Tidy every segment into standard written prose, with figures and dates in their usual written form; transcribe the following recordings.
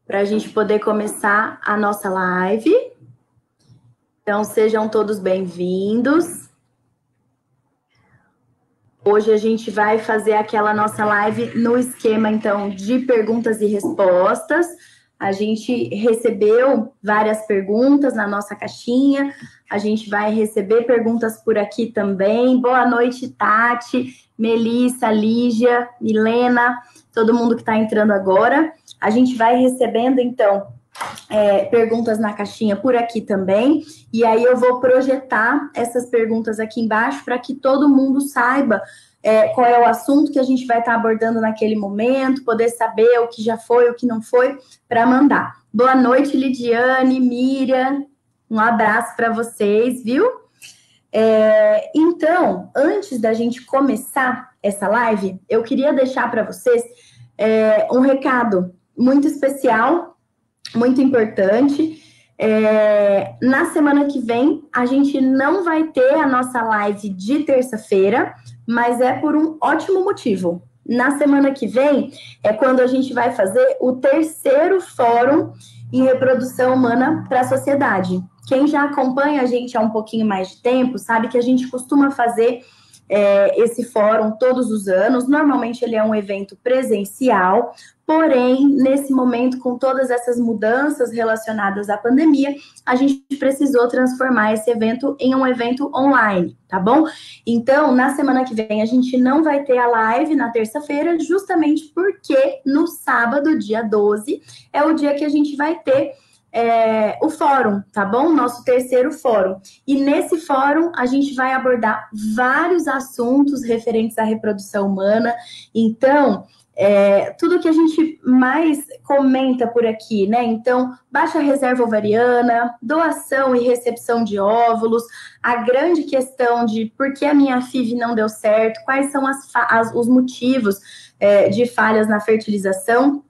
para a gente poder começar a nossa live. Então, sejam todos bem-vindos. Hoje a gente vai fazer aquela nossa live no esquema, então, de perguntas e respostas. A gente recebeu várias perguntas na nossa caixinha. A gente vai receber perguntas por aqui também. Boa noite, Tati, Melissa, Lígia, Milena, todo mundo que está entrando agora. A gente vai recebendo, então, perguntas na caixinha por aqui também. E aí eu vou projetar essas perguntas aqui embaixo para que todo mundo saiba qual é o assunto que a gente vai estar abordando naquele momento, poder saber o que já foi, o que não foi, para mandar. Boa noite, Lidiane, Miriam, um abraço para vocês, viu? Então, antes da gente começar essa live, eu queria deixar para vocês um recado muito especial, muito importante. Na semana que vem, a gente não vai ter a nossa live de terça-feira, mas é por um ótimo motivo. Na semana que vem é quando a gente vai fazer o terceiro Fórum em Reprodução Humana para a Sociedade. Quem já acompanha a gente há um pouquinho mais de tempo sabe que a gente costuma fazer esse fórum todos os anos. Normalmente ele é um evento presencial, porém, nesse momento, com todas essas mudanças relacionadas à pandemia, a gente precisou transformar esse evento em um evento online, tá bom? Então, na semana que vem, a gente não vai ter a live na terça-feira, justamente porque no sábado, dia 12, é o dia que a gente vai ter o fórum, tá bom? Nosso terceiro fórum. E nesse fórum a gente vai abordar vários assuntos referentes à reprodução humana. Então, tudo que a gente mais comenta por aqui, né? Então, baixa reserva ovariana, doação e recepção de óvulos, a grande questão de por que a minha FIV não deu certo, quais são os motivos de falhas na fertilização.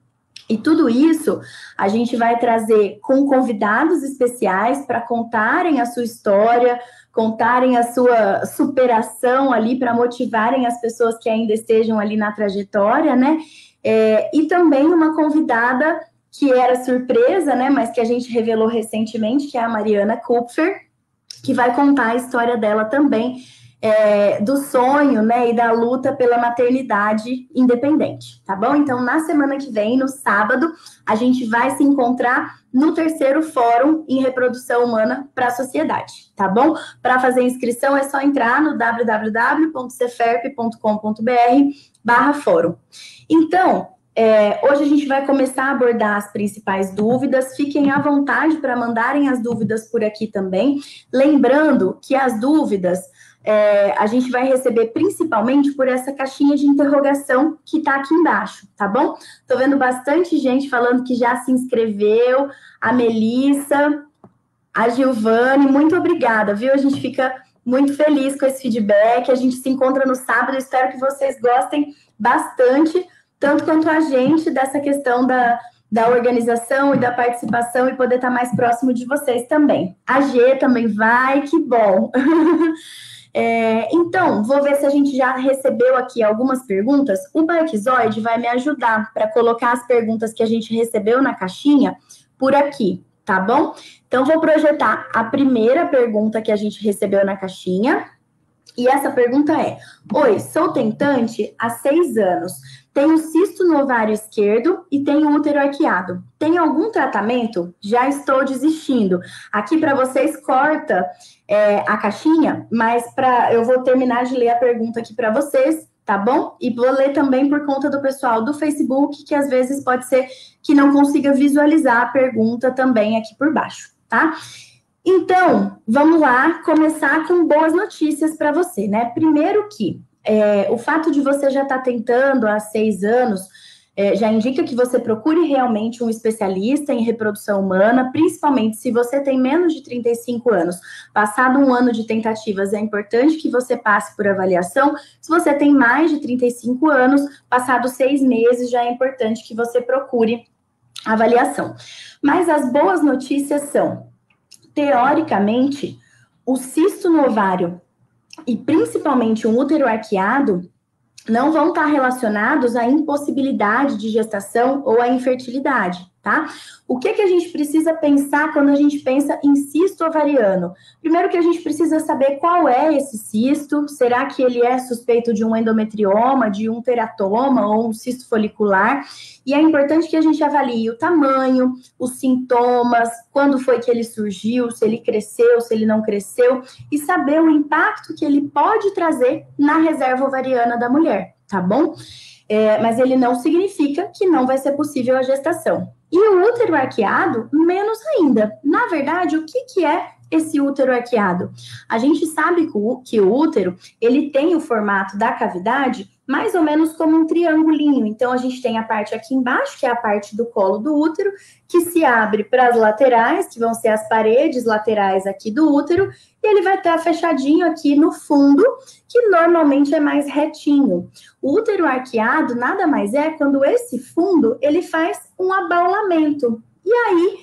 E tudo isso a gente vai trazer com convidados especiais para contarem a sua história, contarem a sua superação ali, para motivarem as pessoas que ainda estejam ali na trajetória, né? E também uma convidada que era surpresa, né? Mas que a gente revelou recentemente, que é a Mariana Kupfer, que vai contar a história dela também, do sonho, né, e da luta pela maternidade independente, tá bom? Então, na semana que vem, no sábado, a gente vai se encontrar no terceiro Fórum em Reprodução Humana para a Sociedade, tá bom? Para fazer inscrição é só entrar no www.ceferp.com.br/fórum. Então, hoje a gente vai começar a abordar as principais dúvidas. Fiquem à vontade para mandarem as dúvidas por aqui também. Lembrando que as dúvidas a gente vai receber principalmente por essa caixinha de interrogação que está aqui embaixo, tá bom? Tô vendo bastante gente falando que já se inscreveu, a Melissa, a Gilvane, muito obrigada, viu? A gente fica muito feliz com esse feedback, a gente se encontra no sábado, espero que vocês gostem bastante, tanto quanto a gente, dessa questão da organização e da participação e poder estar mais próximo de vocês também. A G também vai, que bom! Então, vou ver se a gente já recebeu aqui algumas perguntas. O Barquizoide vai me ajudar para colocar as perguntas que a gente recebeu na caixinha por aqui, tá bom? Então, vou projetar a primeira pergunta que a gente recebeu na caixinha. E essa pergunta é: oi, sou tentante há 6 anos. Tenho cisto no ovário esquerdo e tenho útero arqueado. Tem algum tratamento? Já estou desistindo. Aqui para vocês corta a caixinha, mas eu vou terminar de ler a pergunta aqui para vocês, tá bom? E vou ler também por conta do pessoal do Facebook, que às vezes pode ser que não consiga visualizar a pergunta também aqui por baixo, tá? Então, vamos lá começar com boas notícias para você, né? Primeiro que o fato de você já estar tentando há 6 anos já indica que você procure realmente um especialista em reprodução humana, principalmente se você tem menos de 35 anos. Passado 1 ano de tentativas, é importante que você passe por avaliação. Se você tem mais de 35 anos, passados 6 meses, já é importante que você procure avaliação. Mas as boas notícias são: teoricamente, o cisto no ovário e principalmente um útero arqueado não vão estar relacionados à impossibilidade de gestação ou à infertilidade, tá? O que a gente precisa pensar quando a gente pensa em cisto ovariano? Primeiro que a gente precisa saber qual é esse cisto, será que ele é suspeito de um endometrioma, de um teratoma ou um cisto folicular? E é importante que a gente avalie o tamanho, os sintomas, quando foi que ele surgiu, se ele cresceu, se ele não cresceu, e saber o impacto que ele pode trazer na reserva ovariana da mulher, tá bom? Mas ele não significa que não vai ser possível a gestação. E o útero arqueado, menos ainda. Na verdade, o que é esse útero arqueado? A gente sabe que o útero, ele tem o formato da cavidade mais ou menos como um triangulinho. Então, a gente tem a parte aqui embaixo, que é a parte do colo do útero, que se abre para as laterais, que vão ser as paredes laterais aqui do útero, e ele vai estar fechadinho aqui no fundo, que normalmente é mais retinho. O útero arqueado nada mais é quando esse fundo, ele faz um abaulamento. E aí,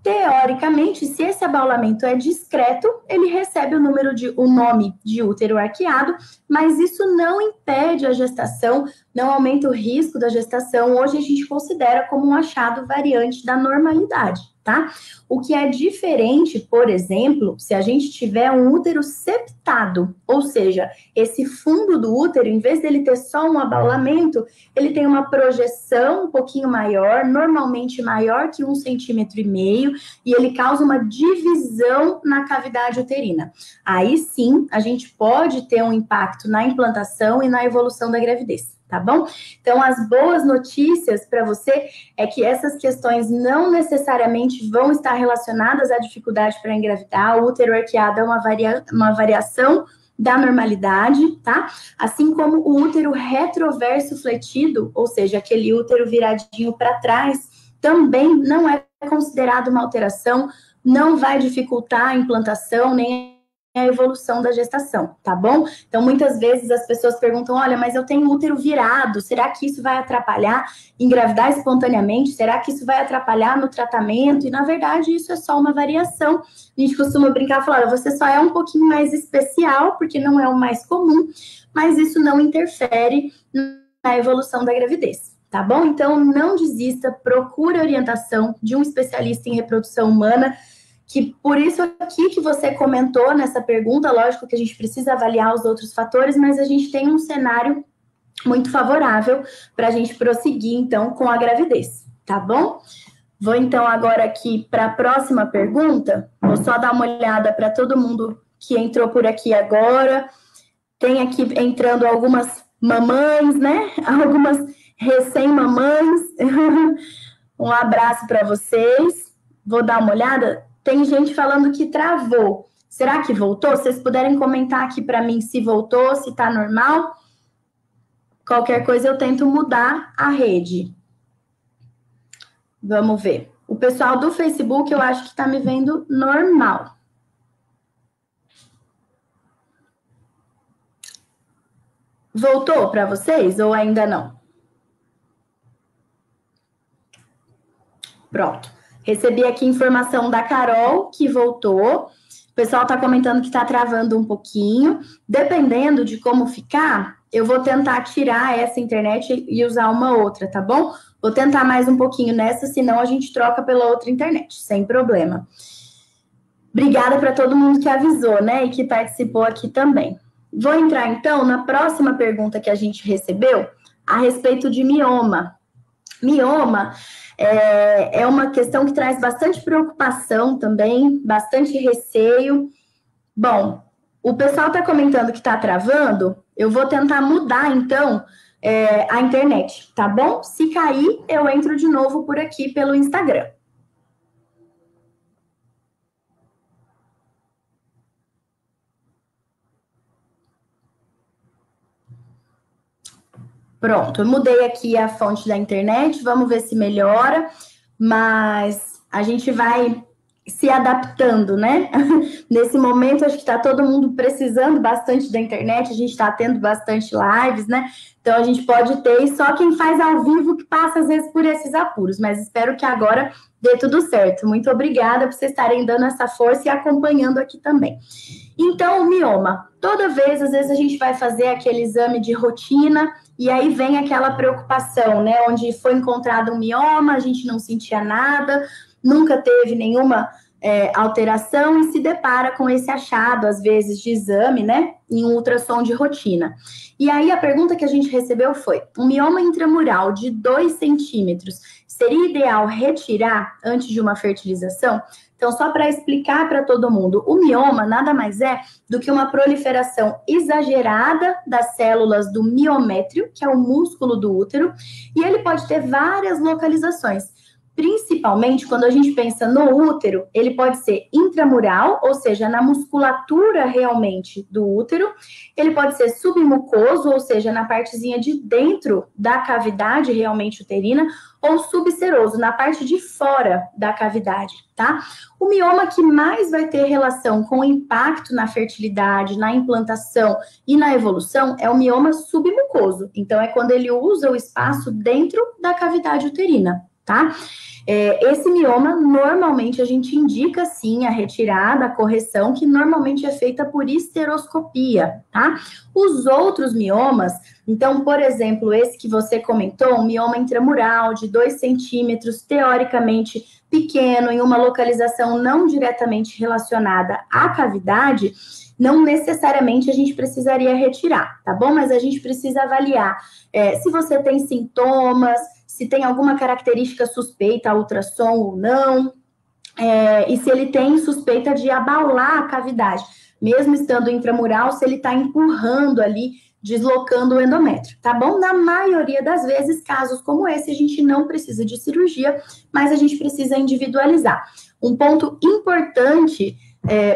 teoricamente, se esse abaulamento é discreto, ele recebe o nome de útero arqueado, mas isso não impede a gestação, não aumenta o risco da gestação. Hoje a gente considera como um achado variante da normalidade, tá? O que é diferente, por exemplo, se a gente tiver um útero septado, ou seja, esse fundo do útero, em vez dele ter só um abaulamento, ele tem uma projeção um pouquinho maior, normalmente maior que 1,5 cm, e ele causa uma divisão na cavidade uterina. Aí sim, a gente pode ter um impacto na implantação e na evolução da gravidez, tá bom? Então, as boas notícias para você é que essas questões não necessariamente vão estar relacionadas à dificuldade para engravidar. O útero arqueado é uma variação da normalidade, tá? Assim como o útero retroverso fletido, ou seja, aquele útero viradinho para trás, também não é considerado uma alteração, não vai dificultar a implantação nem a evolução da gestação, tá bom? Então, muitas vezes as pessoas perguntam, olha, mas eu tenho útero virado, será que isso vai atrapalhar engravidar espontaneamente? Será que isso vai atrapalhar no tratamento? E, na verdade, isso é só uma variação. A gente costuma brincar e falar, olha, você só é um pouquinho mais especial, porque não é o mais comum, mas isso não interfere na evolução da gravidez. Tá bom? Então, não desista, procure a orientação de um especialista em reprodução humana, que por isso aqui que você comentou nessa pergunta, lógico que a gente precisa avaliar os outros fatores, mas a gente tem um cenário muito favorável para a gente prosseguir, então, com a gravidez, tá bom? Vou, então, agora aqui para a próxima pergunta, vou só dar uma olhada para todo mundo que entrou por aqui agora, tem aqui entrando algumas mamães, né? Algumas recém-mamães. Um abraço para vocês. Vou dar uma olhada. Tem gente falando que travou. Será que voltou? Se vocês puderem comentar aqui para mim se voltou, se está normal. Qualquer coisa eu tento mudar a rede. Vamos ver. O pessoal do Facebook eu acho que está me vendo normal. Voltou para vocês ou ainda não? Pronto. Recebi aqui informação da Carol, que voltou. O pessoal está comentando que está travando um pouquinho. Dependendo de como ficar, eu vou tentar tirar essa internet e usar uma outra, tá bom? Vou tentar mais um pouquinho nessa, senão a gente troca pela outra internet, sem problema. Obrigada para todo mundo que avisou, né? E que participou aqui também. Vou entrar, então, na próxima pergunta que a gente recebeu, a respeito de mioma. Mioma é uma questão que traz bastante preocupação também, bastante receio. Bom, o pessoal está comentando que está travando, eu vou tentar mudar, então, a internet, tá bom? Se cair, eu entro de novo por aqui pelo Instagram. Pronto, eu mudei aqui a fonte da internet, vamos ver se melhora, mas a gente vai se adaptando, né? Nesse momento, acho que está todo mundo precisando bastante da internet, a gente está tendo bastante lives, né? Então, a gente pode ter, e só quem faz ao vivo que passa, às vezes, por esses apuros, mas espero que agora dê tudo certo. Muito obrigada por vocês estarem dando essa força e acompanhando aqui também. Então, o mioma, toda vez, às vezes, a gente vai fazer aquele exame de rotina, e aí vem aquela preocupação, né? Onde foi encontrado um mioma, a gente não sentia nada, nunca teve nenhuma alteração e se depara com esse achado, às vezes, de exame, né, em um ultrassom de rotina. E aí a pergunta que a gente recebeu foi, um mioma intramural de 2 centímetros, seria ideal retirar antes de uma fertilização? Então, só para explicar para todo mundo, o mioma nada mais é do que uma proliferação exagerada das células do miométrio, que é o músculo do útero, e ele pode ter várias localizações. Principalmente quando a gente pensa no útero, ele pode ser intramural, ou seja, na musculatura realmente do útero. Ele pode ser submucoso, ou seja, na partezinha de dentro da cavidade realmente uterina, ou subseroso, na parte de fora da cavidade, tá? O mioma que mais vai ter relação com o impacto na fertilidade, na implantação e na evolução é o mioma submucoso. Então, é quando ele usa o espaço dentro da cavidade uterina, tá? Esse mioma, normalmente, a gente indica, sim, a retirada, a correção, que normalmente é feita por esteroscopia, tá? Os outros miomas, então, por exemplo, esse que você comentou, um mioma intramural de 2 centímetros, teoricamente pequeno, em uma localização não diretamente relacionada à cavidade, não necessariamente a gente precisaria retirar, tá bom? Mas a gente precisa avaliar se você tem sintomas, se tem alguma característica suspeita a ultrassom ou não, e se ele tem suspeita de abalar a cavidade, mesmo estando intramural, se ele está empurrando ali, deslocando o endométrio, tá bom? Na maioria das vezes, casos como esse, a gente não precisa de cirurgia, mas a gente precisa individualizar. Um ponto importante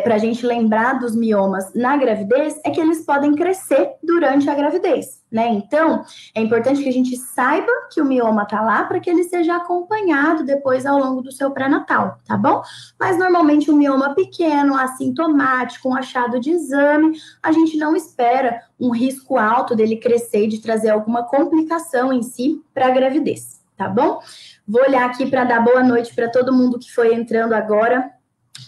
para a gente lembrar dos miomas na gravidez é que eles podem crescer durante a gravidez, né? Então, é importante que a gente saiba que o mioma tá lá para que ele seja acompanhado depois ao longo do seu pré-natal, tá bom? Mas normalmente um mioma pequeno, assintomático, um achado de exame, a gente não espera um risco alto dele crescer e de trazer alguma complicação em si para a gravidez, tá bom? Vou olhar aqui para dar boa noite para todo mundo que foi entrando agora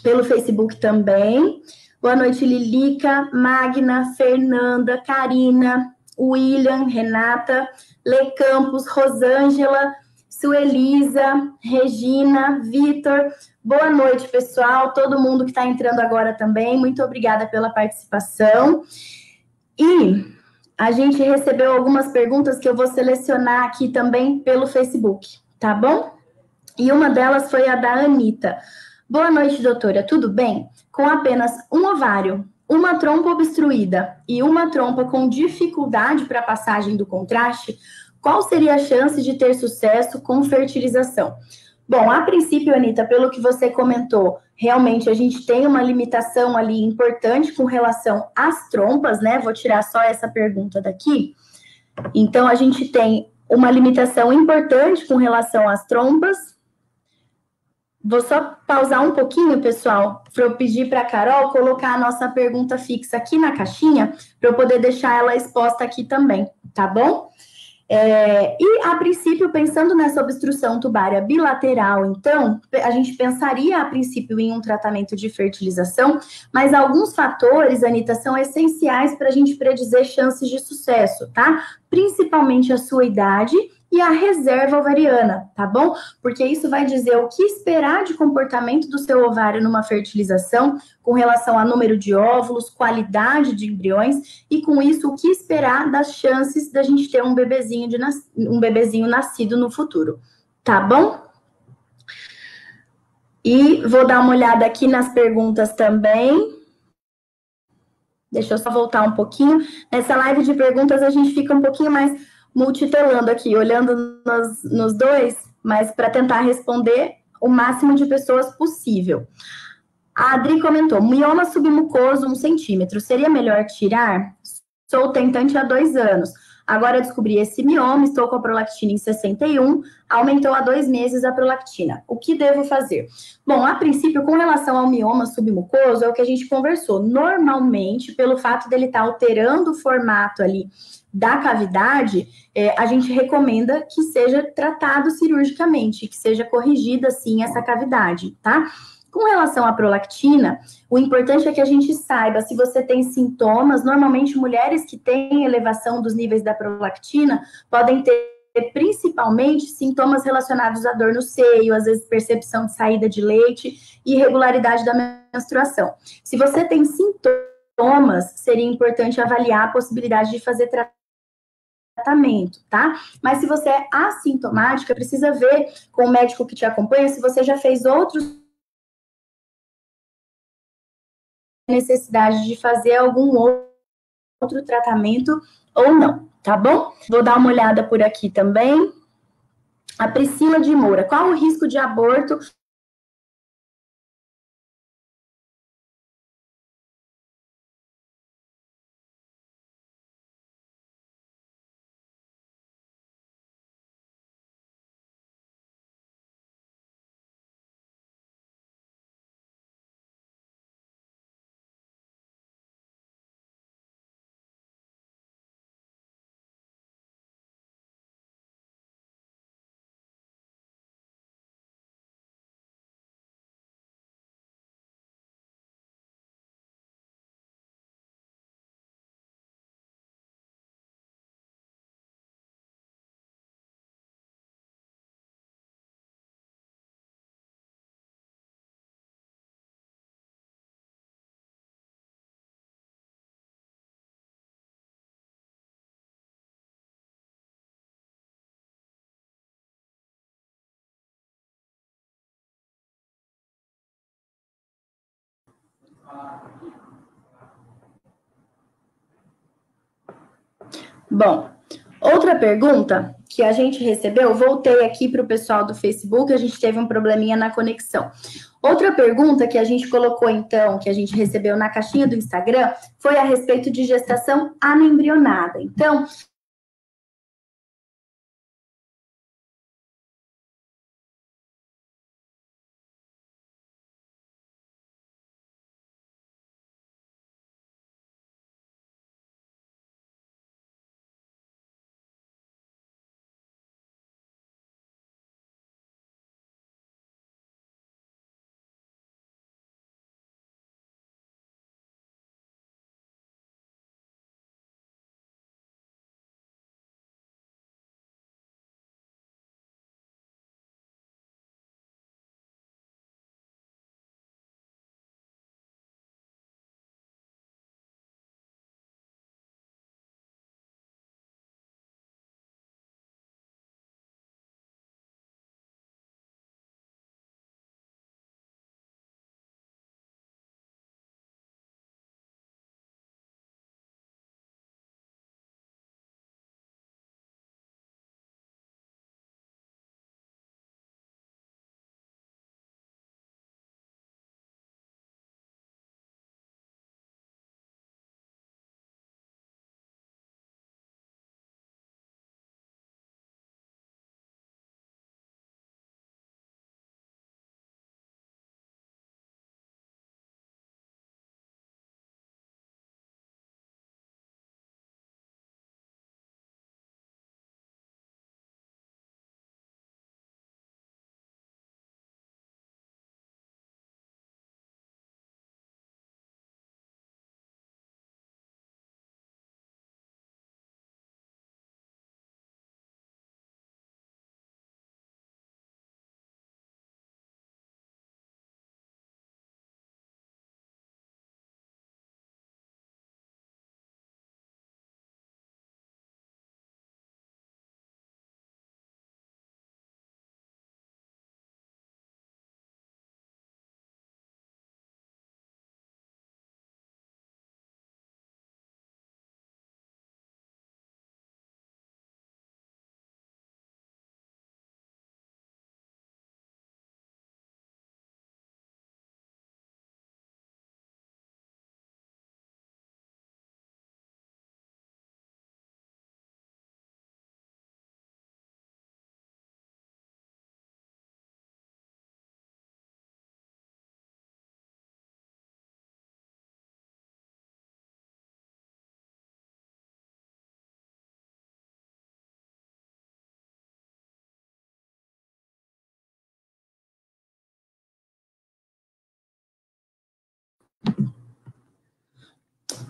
pelo Facebook também. Boa noite, Lilica, Magna, Fernanda, Karina, William, Renata, Le Campos, Rosângela, Suelisa, Regina, Vitor. Boa noite, pessoal, todo mundo que está entrando agora também. Muito obrigada pela participação. E a gente recebeu algumas perguntas que eu vou selecionar aqui também pelo Facebook, tá bom? E uma delas foi a da Anitta. Boa noite, doutora, tudo bem? Com apenas um ovário, uma trompa obstruída e uma trompa com dificuldade para a passagem do contraste, qual seria a chance de ter sucesso com fertilização? Bom, a princípio, Anitta, pelo que você comentou, realmente a gente tem uma limitação ali importante com relação às trompas, né? Vou tirar só essa pergunta daqui. Então, a gente tem uma limitação importante com relação às trompas. Vou só pausar um pouquinho, pessoal, para eu pedir para a Carol colocar a nossa pergunta fixa aqui na caixinha, para eu poder deixar ela exposta aqui também, tá bom? E, a princípio, pensando nessa obstrução tubária bilateral, então, a gente pensaria, a princípio, em um tratamento de fertilização, mas alguns fatores, Anitta, são essenciais para a gente predizer chances de sucesso, tá? Principalmente a sua idade e a reserva ovariana, tá bom? Porque isso vai dizer o que esperar de comportamento do seu ovário numa fertilização, com relação a número de óvulos, qualidade de embriões, e com isso, o que esperar das chances da gente ter um bebezinho nascido no futuro, tá bom? E vou dar uma olhada aqui nas perguntas também. Deixa eu só voltar um pouquinho. Nessa live de perguntas, a gente fica um pouquinho mais multitelando aqui, olhando nos dois, mas para tentar responder o máximo de pessoas possível. A Adri comentou, mioma submucoso 1 centímetro, seria melhor tirar? Sou tentante há 2 anos. Agora descobri esse mioma, estou com a prolactina em 61, aumentou há 2 meses a prolactina. O que devo fazer? Bom, a princípio, com relação ao mioma submucoso, é o que a gente conversou. Normalmente, pelo fato dele estar alterando o formato ali da cavidade, a gente recomenda que seja tratado cirurgicamente, que seja corrigida, sim, essa cavidade, tá? Com relação à prolactina, o importante é que a gente saiba se você tem sintomas. Normalmente, mulheres que têm elevação dos níveis da prolactina podem ter principalmente sintomas relacionados à dor no seio, às vezes percepção de saída de leite e irregularidade da menstruação. Se você tem sintomas, seria importante avaliar a possibilidade de fazer tratamento, tá? Mas se você é assintomática, precisa ver com o médico que te acompanha se você já fez outros necessidade de fazer algum outro tratamento ou não, tá bom? Vou dar uma olhada por aqui também. A Priscila de Moura, qual o risco de aborto? Bom, outra pergunta que a gente recebeu, voltei aqui para o pessoal do Facebook, a gente teve um probleminha na conexão. Outra pergunta que a gente colocou, então, que a gente recebeu na caixinha do Instagram, foi a respeito de gestação anembrionada. Então,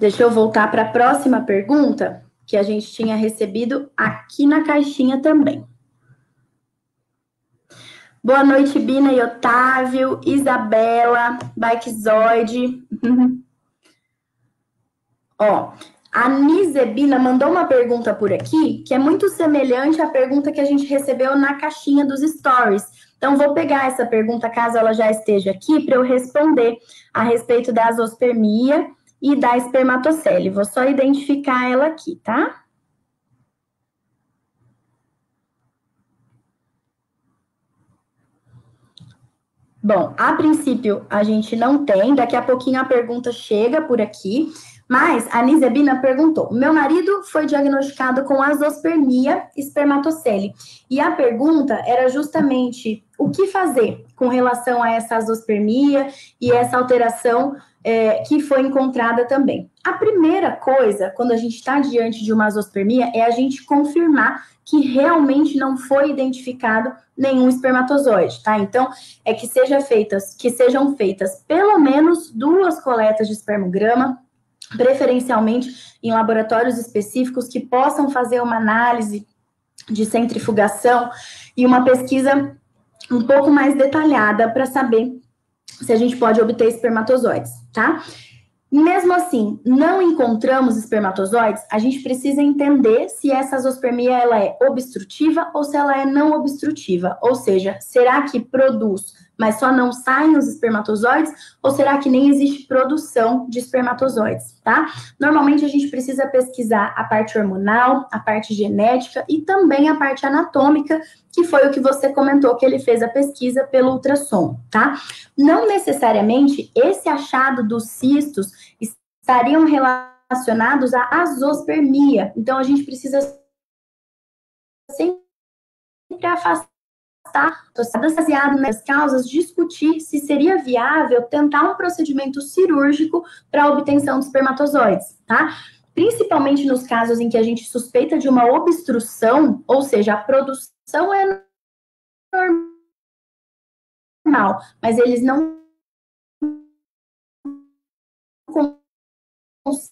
Deixa eu voltar para a próxima pergunta que a gente tinha recebido aqui na caixinha também. Boa noite, Bina e Otávio, Isabela, Bikezoide. Ó, a Nizebina mandou uma pergunta por aqui que é muito semelhante à pergunta que a gente recebeu na caixinha dos stories. Então, vou pegar essa pergunta, caso ela já esteja aqui, para eu responder a respeito da azospermia e da espermatocele. Vou só identificar ela aqui, tá? Bom, a princípio a gente não tem, daqui a pouquinho a pergunta chega por aqui, mas a Nizebina perguntou: meu marido foi diagnosticado com azospermia espermatocele, e a pergunta era justamente o que fazer com relação a essa azospermia e essa alteração que foi encontrada também. A primeira coisa, quando a gente está diante de uma azospermia, é a gente confirmar que realmente não foi identificado nenhum espermatozoide, tá? Então, é que sejam feitas pelo menos 2 coletas de espermograma, preferencialmente em laboratórios específicos que possam fazer uma análise de centrifugação e uma pesquisa um pouco mais detalhada para saber se a gente pode obter espermatozoides, tá? Mesmo assim, não encontramos espermatozoides, a gente precisa entender se essa azospermia ela é obstrutiva ou se ela é não obstrutiva. Ou seja, será que produz, mas só não saem os espermatozoides? Ou será que nem existe produção de espermatozoides, tá? Normalmente a gente precisa pesquisar a parte hormonal, a parte genética e também a parte anatômica, que foi o que você comentou que ele fez a pesquisa pelo ultrassom, tá? Não necessariamente esse achado dos cistos estariam relacionados à azospermia. Então, a gente precisa sempre afastar, baseado nas causas, discutir se seria viável tentar um procedimento cirúrgico para a obtenção de espermatozoides, tá? Principalmente nos casos em que a gente suspeita de uma obstrução, ou seja, a produção é normal, mas eles não conseguem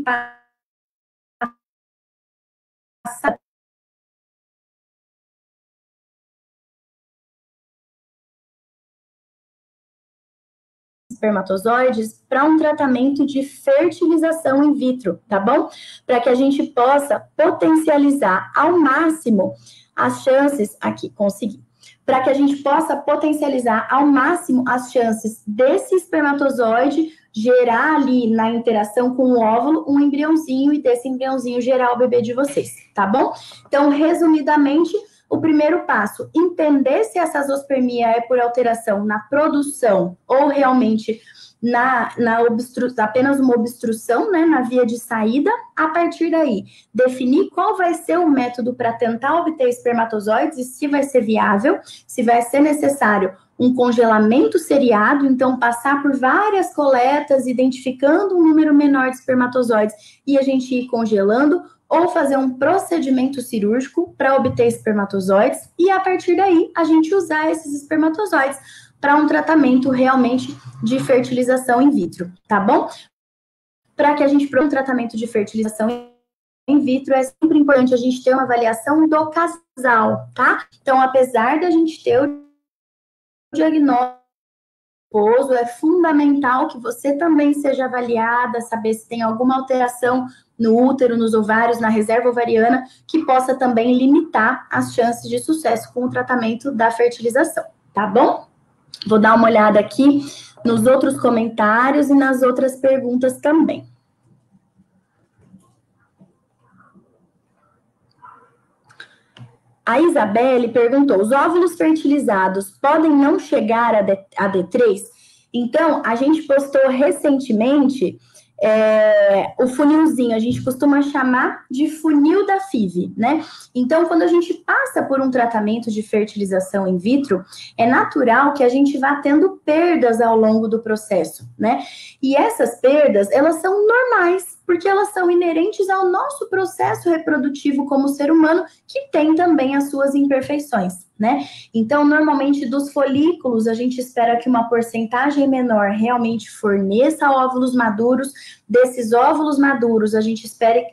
passar espermatozoides para um tratamento de fertilização in vitro, tá bom? Para que a gente possa potencializar ao máximo as chances, aqui, consegui, para que a gente possa potencializar ao máximo as chances desse espermatozoide gerar ali na interação com o óvulo um embriãozinho e desse embriãozinho gerar o bebê de vocês, tá bom? Então, resumidamente, o primeiro passo, entender se essa azospermia é por alteração na produção ou realmente apenas uma obstrução, né, na via de saída. A partir daí, definir qual vai ser o método para tentar obter espermatozoides e se vai ser viável, se vai ser necessário um congelamento seriado, então passar por várias coletas, identificando um número menor de espermatozoides e a gente ir congelando, ou fazer um procedimento cirúrgico para obter espermatozoides e, a partir daí, a gente usar esses espermatozoides para um tratamento realmente de fertilização in vitro, tá bom? Para que a gente pronto um tratamento de fertilização in vitro, é sempre importante a gente ter uma avaliação do casal, tá? Então, apesar da gente ter o diagnóstico, é fundamental que você também seja avaliada, saber se tem alguma alteração no útero, nos ovários, na reserva ovariana, que possa também limitar as chances de sucesso com o tratamento da fertilização, tá bom? Vou dar uma olhada aqui nos outros comentários e nas outras perguntas também. A Isabelle perguntou: os óvulos fertilizados podem não chegar a D3? Então, a gente postou recentemente o funilzinho, a gente costuma chamar de funil da FIV, né? Então, quando a gente passa por um tratamento de fertilização in vitro, é natural que a gente vá tendo perdas ao longo do processo, né? E essas perdas, elas são normais. porque elas são inerentes ao nosso processo reprodutivo como ser humano, que tem também as suas imperfeições, né? Então, normalmente, dos folículos, a gente espera que uma porcentagem menor realmente forneça óvulos maduros. Desses óvulos maduros, a gente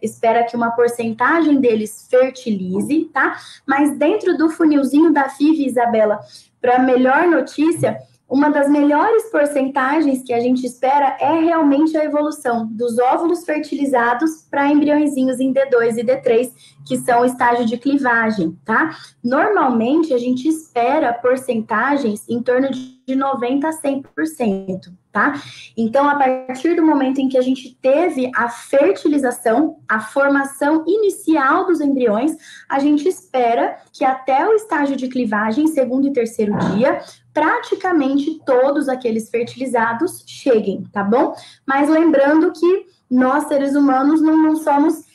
espera que uma porcentagem deles fertilize, tá? Mas dentro do funilzinho da FIV, Isabela, para melhor notícia, uma das melhores porcentagens que a gente espera é realmente a evolução dos óvulos fertilizados para embriõezinhos em D2 e D3, que são o estágio de clivagem, tá? Normalmente, a gente espera porcentagens em torno de 90% a 100%, tá? Então, a partir do momento em que a gente teve a fertilização, a formação inicial dos embriões, a gente espera que até o estágio de clivagem, segundo e terceiro dia, praticamente todos aqueles fertilizados cheguem, tá bom? Mas lembrando que nós, seres humanos, não somos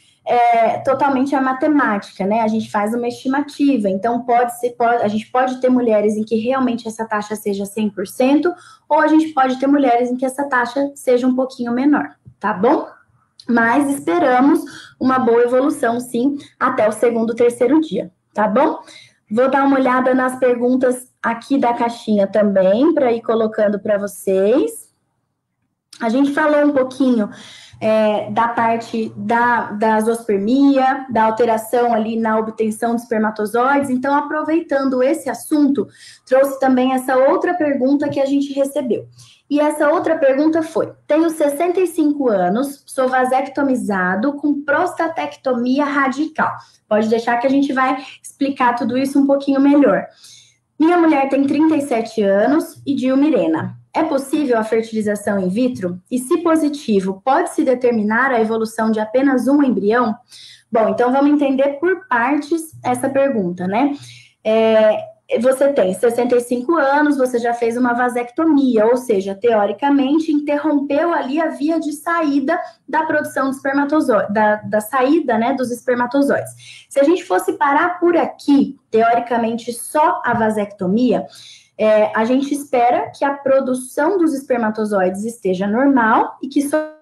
totalmente a matemática, né? A gente faz uma estimativa, então a gente pode ter mulheres em que realmente essa taxa seja 100%, ou a gente pode ter mulheres em que essa taxa seja um pouquinho menor, tá bom? Mas esperamos uma boa evolução, sim, até o segundo, terceiro dia, tá bom? Vou dar uma olhada nas perguntas aqui da caixinha também, para ir colocando para vocês. A gente falou um pouquinho da parte da zoospermia, da alteração ali na obtenção de espermatozoides. Então, aproveitando esse assunto, trouxe também essa outra pergunta que a gente recebeu. E essa outra pergunta foi: tenho 65 anos, sou vasectomizado com prostatectomia radical. Pode deixar que a gente vai explicar tudo isso um pouquinho melhor. Minha mulher tem 37 anos e Dilmirena. É possível a fertilização in vitro? E se positivo, pode-se determinar a evolução de apenas um embrião? Bom, então vamos entender por partes essa pergunta, né? Você tem 65 anos, você já fez uma vasectomia, ou seja, teoricamente interrompeu ali a via de saída da produção de espermatozoides, da saída, né, dos espermatozoides. Se a gente fosse parar por aqui, teoricamente só a vasectomia, a gente espera que a produção dos espermatozoides esteja normal e que só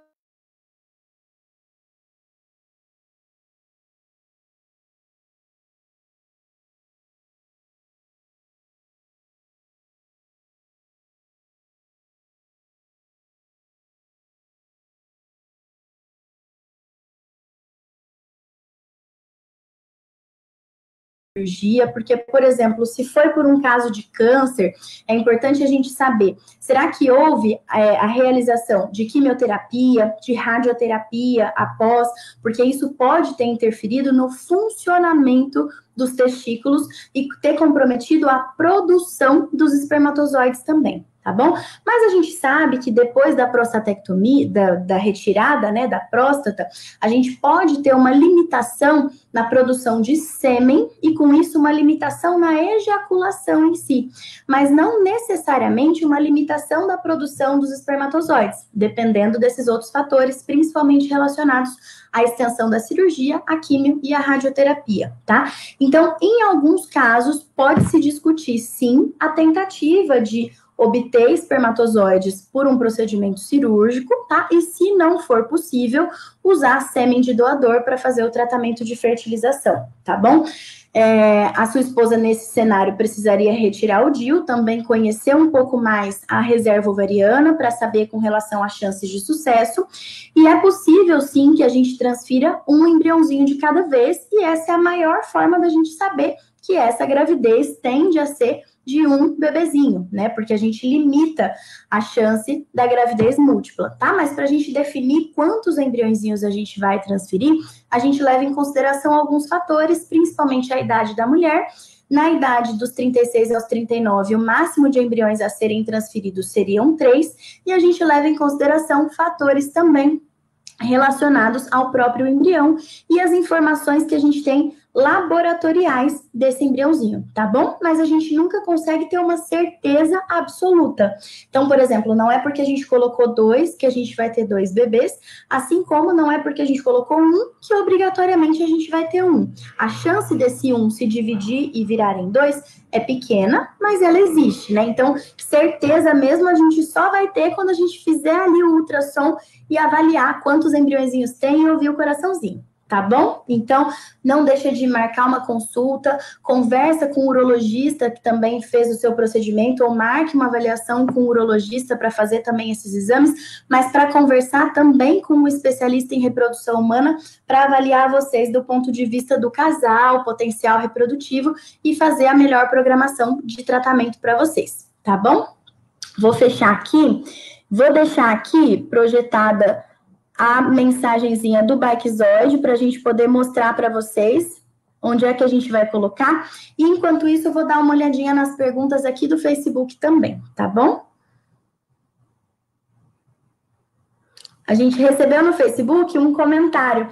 cirurgia, porque, por exemplo, se foi por um caso de câncer, é importante a gente saber, será que houve a realização de quimioterapia, de radioterapia após, porque isso pode ter interferido no funcionamento dos testículos e ter comprometido a produção dos espermatozoides também, tá bom? Mas a gente sabe que depois da prostatectomia, da retirada, né, da próstata, a gente pode ter uma limitação na produção de sêmen e, com isso, uma limitação na ejaculação em si, mas não necessariamente uma limitação da produção dos espermatozoides, dependendo desses outros fatores, principalmente relacionados à extensão da cirurgia, a quimio e a radioterapia, tá? Então, em alguns casos, pode-se discutir, sim, a tentativa de obter espermatozoides por um procedimento cirúrgico, tá? E se não for possível, usar sêmen de doador para fazer o tratamento de fertilização, tá bom? A sua esposa, nesse cenário, precisaria retirar o DIU, também conhecer um pouco mais a reserva ovariana para saber com relação às chances de sucesso. E é possível, sim, que a gente transfira um embriãozinho de cada vez, e essa é a maior forma da gente saber que essa gravidez tende a ser de um bebezinho, né? Porque a gente limita a chance da gravidez múltipla, tá? Mas para a gente definir quantos embriõezinhos a gente vai transferir, a gente leva em consideração alguns fatores, principalmente a idade da mulher. Na idade dos 36 aos 39, o máximo de embriões a serem transferidos seriam 3, e a gente leva em consideração fatores também relacionados ao próprio embrião e as informações que a gente tem laboratoriais desse embriãozinho, tá bom? Mas a gente nunca consegue ter uma certeza absoluta. Então, por exemplo, não é porque a gente colocou 2 que a gente vai ter 2 bebês, assim como não é porque a gente colocou 1 que obrigatoriamente a gente vai ter 1. A chance desse 1 se dividir e virar em 2 é pequena, mas ela existe, né? Então, certeza mesmo a gente só vai ter quando a gente fizer ali o ultrassom e avaliar quantos embriõezinhos tem e ouvir o coraçãozinho. Tá bom? Então, não deixa de marcar uma consulta, conversa com o urologista que também fez o seu procedimento, ou marque uma avaliação com o urologista para fazer também esses exames, mas para conversar também com um especialista em reprodução humana para avaliar vocês do ponto de vista do casal, potencial reprodutivo e fazer a melhor programação de tratamento para vocês, tá bom? Vou fechar aqui, vou deixar aqui projetada a mensagenzinha do Bikezoide para a gente poder mostrar para vocês onde é que a gente vai colocar. E enquanto isso, eu vou dar uma olhadinha nas perguntas aqui do Facebook também, tá bom? A gente recebeu no Facebook um comentário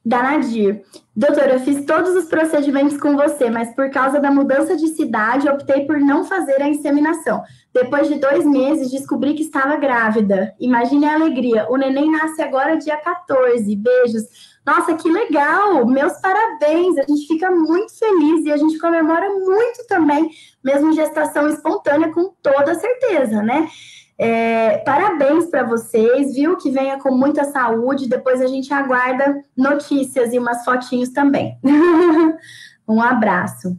da Nadir. Doutora, eu fiz todos os procedimentos com você, mas por causa da mudança de cidade, optei por não fazer a inseminação. Depois de 2 meses, descobri que estava grávida. Imagine a alegria. O neném nasce agora dia 14. Beijos. Nossa, que legal! Meus parabéns! A gente fica muito feliz e a gente comemora muito também, mesmo gestação espontânea, com toda certeza, né? Parabéns para vocês, viu? Que venha com muita saúde. Depois a gente aguarda notícias e umas fotinhos também. Um abraço.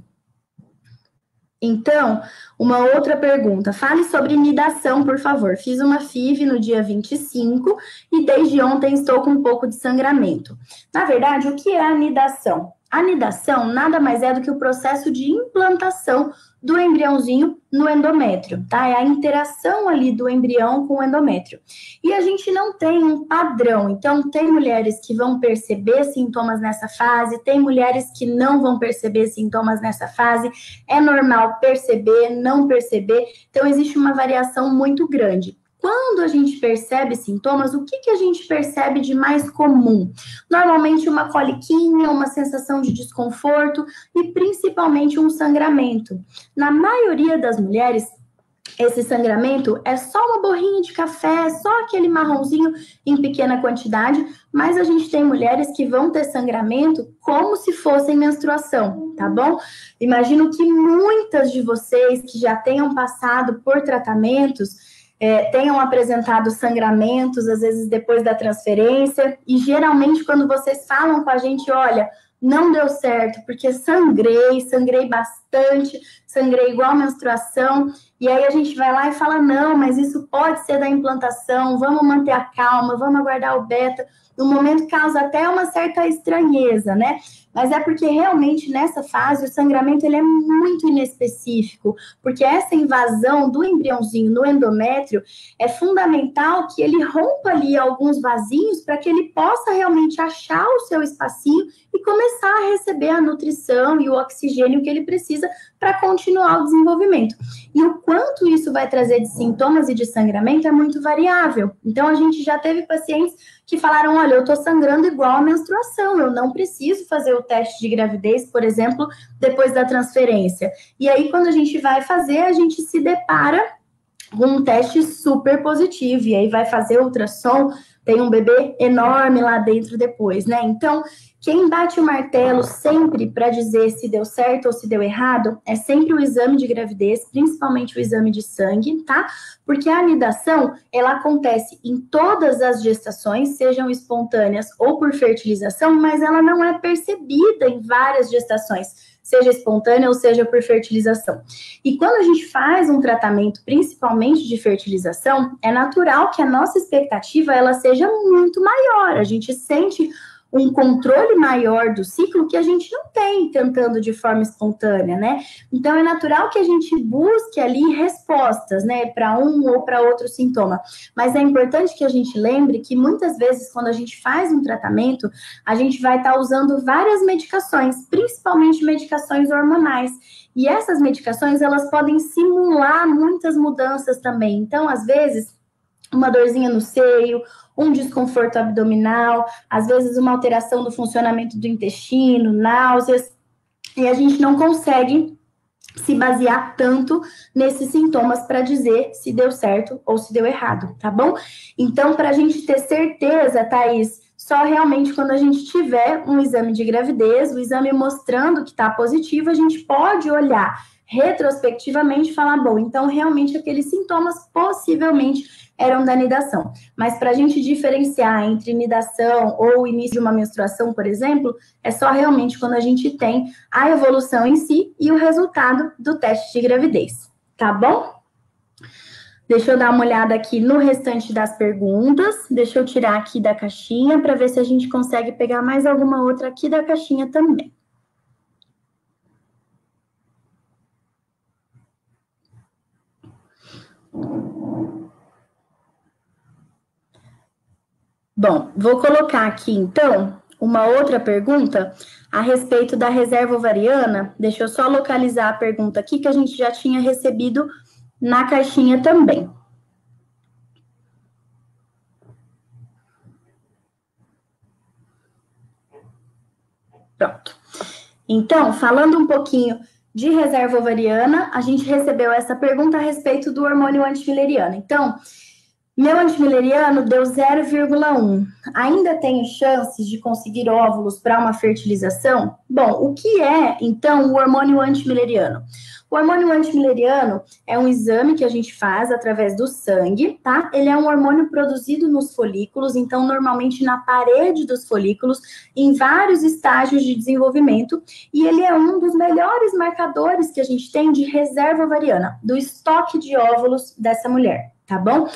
Então, uma outra pergunta. Fale sobre nidação, por favor. Fiz uma FIV no dia 25 e desde ontem estou com um pouco de sangramento. Na verdade, o que é a nidação? A nidação nada mais é do que o processo de implantação do embriãozinho no endométrio, tá? É a interação ali do embrião com o endométrio. E a gente não tem um padrão, então tem mulheres que vão perceber sintomas nessa fase, tem mulheres que não vão perceber sintomas nessa fase, é normal perceber, não perceber, então existe uma variação muito grande. Quando a gente percebe sintomas, o que a gente percebe de mais comum? Normalmente uma coliquinha, uma sensação de desconforto e principalmente um sangramento. Na maioria das mulheres, esse sangramento é só uma borrinha de café, só aquele marronzinho em pequena quantidade, mas a gente tem mulheres que vão ter sangramento como se fossem menstruação, tá bom? Imagino que muitas de vocês que já tenham passado por tratamentos tenham apresentado sangramentos, às vezes depois da transferência, e geralmente quando vocês falam com a gente, olha, não deu certo, porque sangrei bastante, sangrei igual menstruação, e aí a gente vai lá e fala, não, mas isso pode ser da implantação, vamos manter a calma, vamos aguardar o beta. No momento causa até uma certa estranheza, né? Mas é porque realmente nessa fase o sangramento ele é muito inespecífico, porque essa invasão do embriãozinho no endométrio é fundamental que ele rompa ali alguns vasinhos para que ele possa realmente achar o seu espacinho e começar a receber a nutrição e o oxigênio que ele precisa para continuar o desenvolvimento. E o quanto isso vai trazer de sintomas e de sangramento é muito variável. Então, a gente já teve pacientes que falaram, olha, eu tô sangrando igual a menstruação, eu não preciso fazer o teste de gravidez, por exemplo, depois da transferência. E aí, quando a gente vai fazer, a gente se depara com um teste super positivo, e aí vai fazer ultrassom, tem um bebê enorme lá dentro depois, né? Então, quem bate o martelo sempre para dizer se deu certo ou se deu errado é sempre o exame de gravidez, principalmente o exame de sangue, tá? Porque a anidação, ela acontece em todas as gestações, sejam espontâneas ou por fertilização, mas ela não é percebida em várias gestações, seja espontânea ou seja por fertilização. E quando a gente faz um tratamento, principalmente de fertilização, é natural que a nossa expectativa ela seja muito maior. A gente sente um controle maior do ciclo que a gente não tem tentando de forma espontânea, né? Então, é natural que a gente busque ali respostas, né, para um ou para outro sintoma. Mas é importante que a gente lembre que muitas vezes, quando a gente faz um tratamento, a gente vai estar usando várias medicações, principalmente medicações hormonais. E essas medicações, elas podem simular muitas mudanças também. Então, às vezes, uma dorzinha no seio, um desconforto abdominal, às vezes uma alteração do funcionamento do intestino, náuseas. e a gente não consegue se basear tanto nesses sintomas para dizer se deu certo ou se deu errado, tá bom? Então, para a gente ter certeza, Thaís, só realmente quando a gente tiver um exame de gravidez, o exame mostrando que está positivo, a gente pode olhar retrospectivamente e falar, bom, então realmente aqueles sintomas possivelmente eram da nidação. Mas para a gente diferenciar entre nidação ou início de uma menstruação, por exemplo, é só realmente quando a gente tem a evolução em si e o resultado do teste de gravidez, tá bom? Deixa eu dar uma olhada aqui no restante das perguntas. Deixa eu tirar aqui da caixinha para ver se a gente consegue pegar mais alguma outra aqui da caixinha também. Bom, vou colocar aqui, então, uma outra pergunta a respeito da reserva ovariana. Deixa eu só localizar a pergunta aqui, que a gente já tinha recebido na caixinha também. Pronto. Então, falando um pouquinho de reserva ovariana, a gente recebeu essa pergunta a respeito do hormônio antimileriano. Então, meu antimileriano deu 0,1. Ainda tenho chances de conseguir óvulos para uma fertilização? Bom, o que é, então, o hormônio antimileriano? O hormônio antimileriano é um exame que a gente faz através do sangue, tá? Ele é um hormônio produzido nos folículos, então, normalmente na parede dos folículos, em vários estágios de desenvolvimento, e ele é um dos melhores marcadores que a gente tem de reserva ovariana, do estoque de óvulos dessa mulher, tá bom?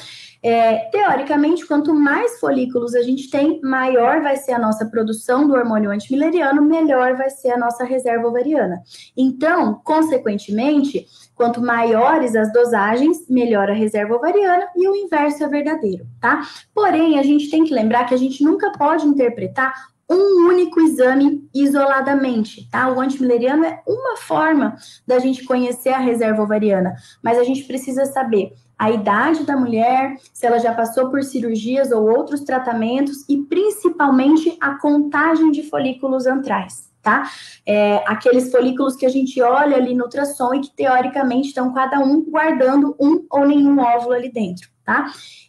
Teoricamente, quanto mais folículos a gente tem, maior vai ser a nossa produção do hormônio antimileriano, melhor vai ser a nossa reserva ovariana. Então, consequentemente, quanto maiores as dosagens, melhor a reserva ovariana e o inverso é verdadeiro, tá? Porém, a gente tem que lembrar que a gente nunca pode interpretar um único exame isoladamente, tá? O antimileriano é uma forma da gente conhecer a reserva ovariana, mas a gente precisa saber a idade da mulher, se ela já passou por cirurgias ou outros tratamentos e principalmente a contagem de folículos antrais, tá? Aqueles folículos que a gente olha ali no ultrassom e que teoricamente estão cada um guardando um ou nenhum óvulo ali dentro, tá?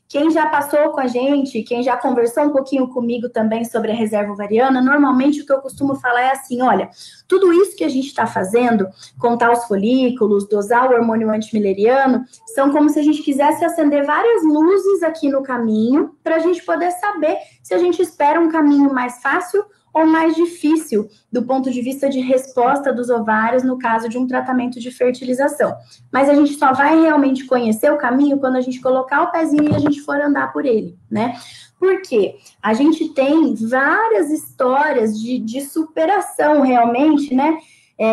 Quem já passou com a gente, quem já conversou um pouquinho comigo também sobre a reserva ovariana, normalmente o que eu costumo falar é assim, olha, tudo isso que a gente está fazendo, contar os folículos, dosar o hormônio antimileriano, são como se a gente quisesse acender várias luzes aqui no caminho, para a gente poder saber se a gente espera um caminho mais fácil ou mais difícil do ponto de vista de resposta dos ovários no caso de um tratamento de fertilização. Mas a gente só vai realmente conhecer o caminho quando a gente colocar o pezinho e a gente for andar por ele, né? Porque a gente tem várias histórias de superação realmente, né?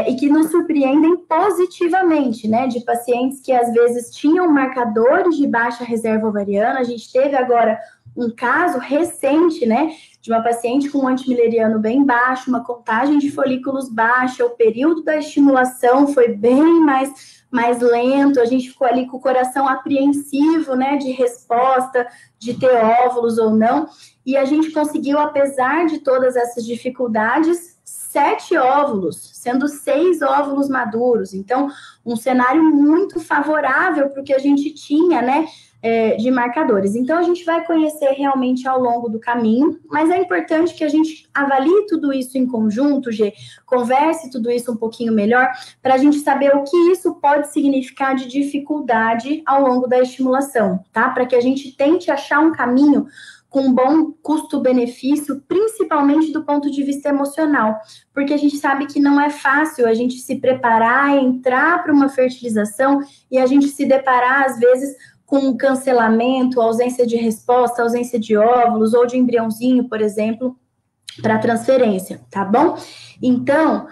E que nos surpreendem positivamente, né? De pacientes que às vezes tinham marcadores de baixa reserva ovariana. A gente teve agora um caso recente, né? De uma paciente com um antimileriano bem baixo, uma contagem de folículos baixa, o período da estimulação foi bem mais lento, a gente ficou ali com o coração apreensivo, né, de resposta, de ter óvulos ou não, e a gente conseguiu, apesar de todas essas dificuldades, 7 óvulos, sendo 6 óvulos maduros, então, um cenário muito favorável para o que a gente tinha, né, de marcadores. Então, a gente vai conhecer realmente ao longo do caminho, mas é importante que a gente avalie tudo isso em conjunto, Gê, converse tudo isso um pouquinho melhor, para a gente saber o que isso pode significar de dificuldade ao longo da estimulação, tá? Para que a gente tente achar um caminho com um bom custo-benefício, principalmente do ponto de vista emocional, porque a gente sabe que não é fácil a gente se preparar, entrar para uma fertilização e a gente se deparar, às vezes, com cancelamento, ausência de resposta, ausência de óvulos ou de embriãozinho, por exemplo, para transferência, tá bom? Então,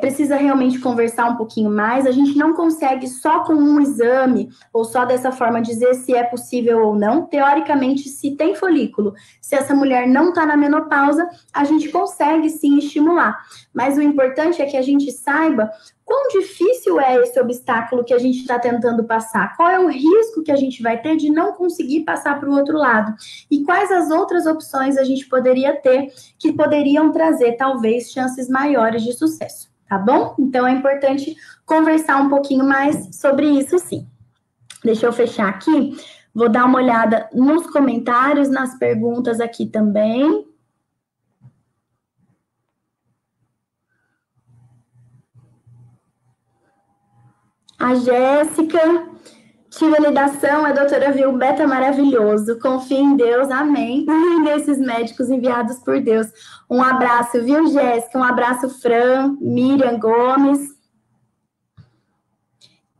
precisa realmente conversar um pouquinho mais. A gente não consegue só com um exame ou só dessa forma dizer se é possível ou não. Teoricamente, se tem folículo, se essa mulher não está na menopausa, a gente consegue sim estimular. Mas o importante é que a gente saiba quão difícil é esse obstáculo que a gente está tentando passar? Qual é o risco que a gente vai ter de não conseguir passar para o outro lado? E quais as outras opções a gente poderia ter que poderiam trazer, talvez, chances maiores de sucesso? tá bom? Então, é importante conversar um pouquinho mais sobre isso, sim. Deixa eu fechar aqui. Vou dar uma olhada nos comentários, nas perguntas aqui também. A Jéssica, tive validação, a doutora viu o beta maravilhoso, confia em Deus, amém. E nesses médicos enviados por Deus. Um abraço, viu, Jéssica? Um abraço, Fran, Miriam Gomes.